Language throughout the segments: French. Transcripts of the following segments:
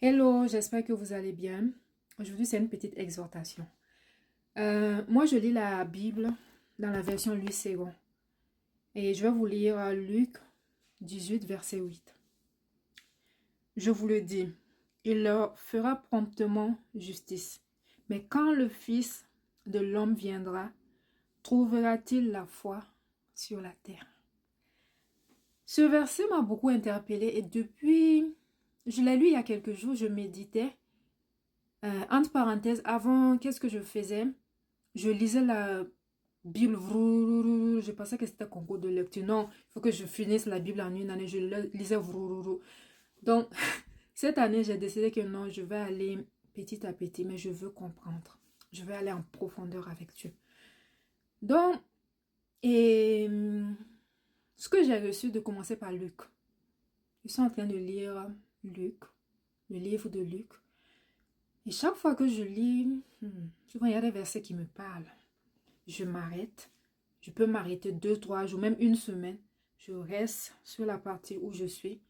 Hello, j'espère que vous allez bien. Aujourd'hui, c'est une petite exhortation. Moi, je lis la Bible dans la version Louis II. Et je vais vous lire Luc 18, verset 8. Je vous le dis, il leur fera promptement justice. Mais quand le Fils de l'homme viendra, trouvera-t-il la foi sur la terre? Ce verset m'a beaucoup interpellée et depuis, je l'ai lu il y a quelques jours, je méditais. Entre parenthèses, avant, qu'est-ce que je faisais? Je lisais la Bible. Je pensais que c'était un concours de lecture. Non, il faut que je finisse la Bible en une année. Je lisais. Donc, cette année, j'ai décidé que non, je vais aller petit à petit, mais je veux comprendre. Je vais aller en profondeur avec Dieu. Donc, et ce que j'ai reçu de commencer par Luc. Je suis en train de lire Luc, le livre de Luc. Et chaque fois que je lis, souvent il y a des versets qui me parlent. Je m'arrête. Je peux m'arrêter 2, 3 jours, même une semaine. Je reste sur la partie où je suis.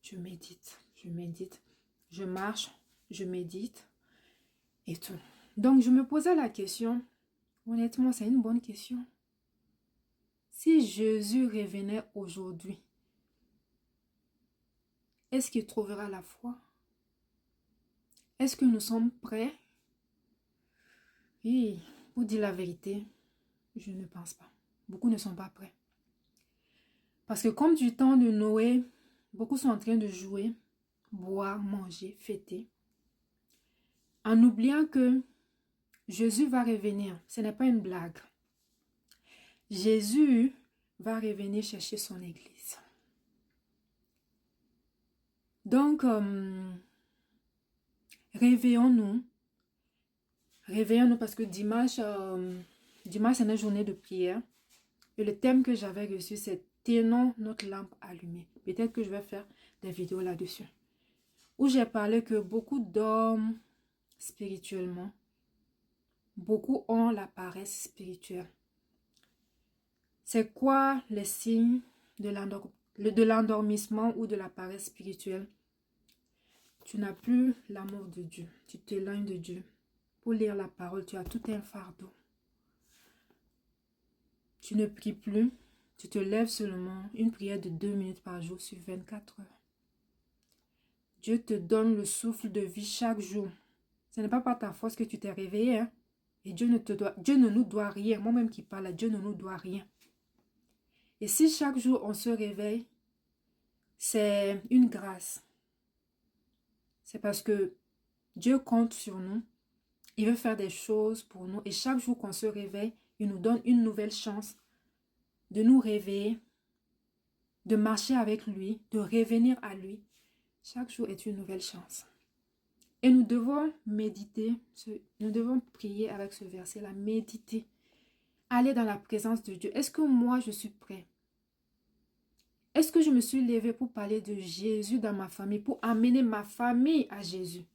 Je médite. Je marche. Je médite. Et tout. Donc, je me posais la question. Honnêtement, c'est une bonne question. Si Jésus revenait aujourd'hui, est-ce qu'il trouvera la foi? Est-ce que nous sommes prêts? Oui, pour dire la vérité, je ne pense pas. Beaucoup ne sont pas prêts. Parce que comme du temps de Noé, beaucoup sont en train de jouer, boire, manger, fêter, en oubliant que Jésus va revenir. Ce n'est pas une blague. Jésus va revenir chercher son église. Donc, réveillons-nous. Réveillons-nous parce que dimanche, c'est une journée de prière. Et le thème que j'avais reçu, c'est tenons notre lampe allumée. Peut-être que je vais faire des vidéos là-dessus. Où j'ai parlé que beaucoup dorment spirituellement. Beaucoup ont la paresse spirituelle. C'est quoi les signes de l'endormissement ou de la paresse spirituelle? Tu n'as plus l'amour de Dieu. Tu t'éloignes de Dieu. Pour lire la parole, tu as tout un fardeau. Tu ne pries plus. Tu te lèves seulement une prière de 2 minutes par jour sur 24 heures. Dieu te donne le souffle de vie chaque jour. Ce n'est pas par ta force que tu t'es réveillé. Hein? Et Dieu ne nous doit rien. Moi-même qui parle, Dieu ne nous doit rien. Et si chaque jour on se réveille, c'est une grâce. C'est parce que Dieu compte sur nous. Il veut faire des choses pour nous. Et chaque jour qu'on se réveille, il nous donne une nouvelle chance de nous réveiller, de marcher avec lui, de revenir à lui. Chaque jour est une nouvelle chance. Et nous devons méditer, nous devons prier avec ce verset-là, méditer, aller dans la présence de Dieu. Est-ce que moi je suis prêt? Est-ce que je me suis levée pour parler de Jésus dans ma famille, pour amener ma famille à Jésus?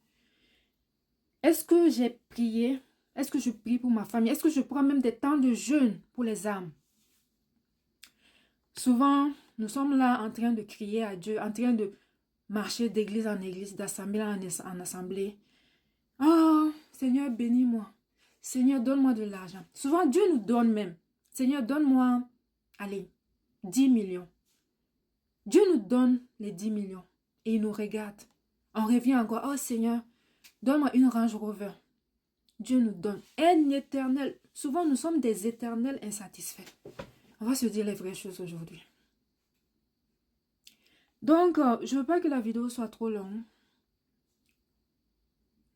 Est-ce que j'ai prié? Est-ce que je prie pour ma famille? Est-ce que je prends même des temps de jeûne pour les âmes? Souvent, nous sommes là en train de crier à Dieu, en train de marcher d'église en église, d'assemblée en assemblée. Oh, Seigneur, bénis-moi. Seigneur, donne-moi de l'argent. Souvent, Dieu nous donne même. Seigneur, donne-moi, allez, 10 millions. Dieu nous donne les 10 millions et il nous regarde. On revient encore, oh Seigneur, donne-moi une Range Rover. Dieu nous donne un éternel. Souvent, nous sommes des éternels insatisfaits. On va se dire les vraies choses aujourd'hui. Donc, je ne veux pas que la vidéo soit trop longue.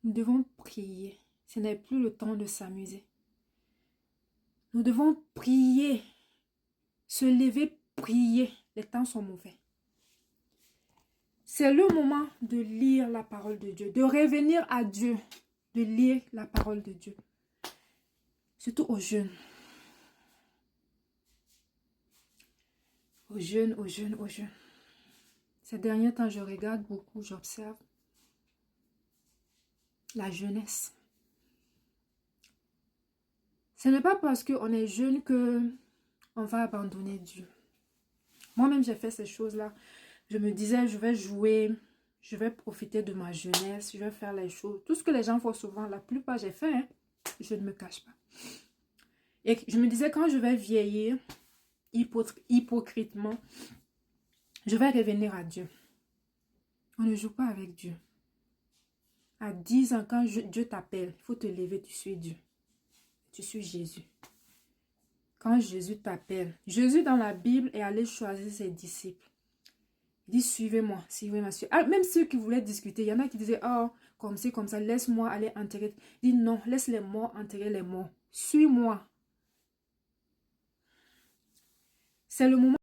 Nous devons prier. Ce n'est plus le temps de s'amuser. Nous devons prier. Se lever, prier. Les temps sont mauvais. C'est le moment de lire la parole de Dieu, de revenir à Dieu, de lire la parole de Dieu. Surtout aux jeunes. Aux jeunes. Ces derniers temps, je regarde beaucoup, j'observe la jeunesse. Ce n'est pas parce qu'on est jeune qu'on va abandonner Dieu. Moi-même, j'ai fait ces choses-là. Je me disais, je vais jouer, Je vais profiter de ma jeunesse. Je vais faire les choses. Tout ce que les gens font souvent, la plupart j'ai fait. Hein, je ne me cache pas. Et je me disais, quand je vais vieillir hypocritement, je vais revenir à Dieu. On ne joue pas avec Dieu. À 10 ans, quand Dieu t'appelle, il faut te lever, tu suis Dieu. Tu suis Jésus. Quand Jésus t'appelle, Jésus dans la Bible est allé choisir ses disciples. Il dit, suivez-moi, suivez-moi. Ah, même ceux qui voulaient discuter, il y en a qui disaient, oh, comme c'est comme ça, laisse-moi aller enterrer. Il dit, non, laisse les morts enterrer les morts. Suis-moi. C'est le moment